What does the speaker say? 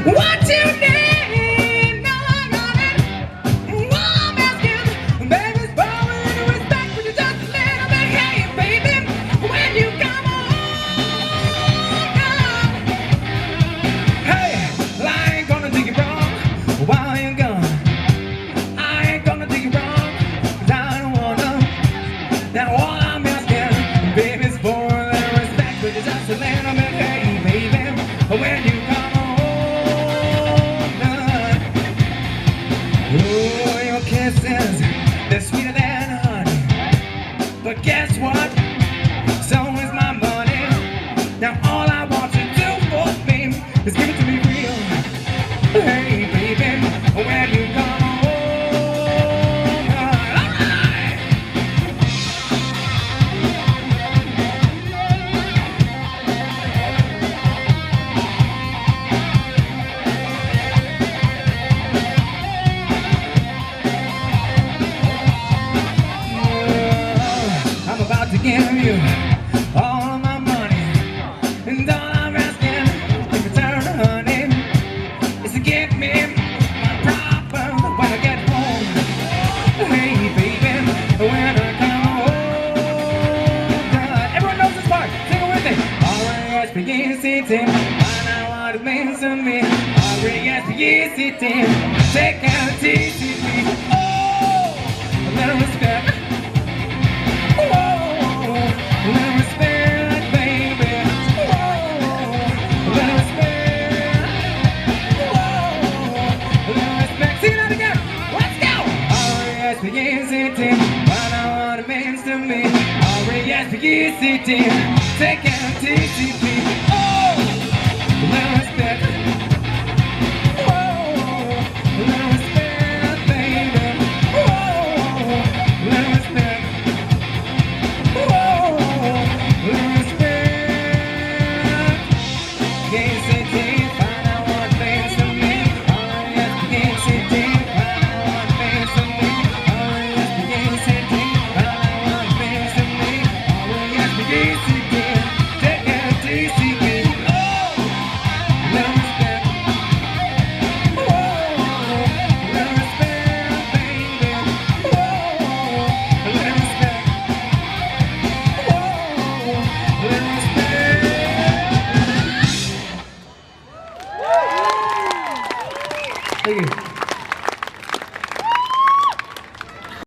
What you need, no, I got it. What I'm asking, baby's power and respect, but you just a little bit. Hey, baby, when you come home, hey, well, I ain't gonna do you wrong while you're gone. I ain't gonna do you wrong, 'cause I don't wanna. Now all I'm asking, baby's for a little respect, but you just a little bit. Hey, baby, when you come home, oh, your kisses, they're sweeter than honey. But guess what? So is my money. Now all I want you to do for me is give it to me real. Hey, baby, when you come home, alright. I'm about to give you all of my money, and all I'm asking in return, honey, is to give me my proper when I get home. Hey, baby, when I come home, everyone knows this part. Sing it with me. R-A-S-P-E-C-T, find out what it means to me. R-A-S-P-E-C-T, take care of T-C-T. Oh, a little respect. R-E-S-P-E-C-T, find out what it means to me. R-E-S-P-E-C-T, take care of T-C-T. Oh, a little respect. Whoa, a little respect, baby. Whoa, a little respect. Whoa, a little respect. T-C-T, find out what it means to me. R-E-S-P-E-C-T, find out what it means to me. R-E-S-P-E-C-T, find out what it means to me. R-E-S-P-E-C-T.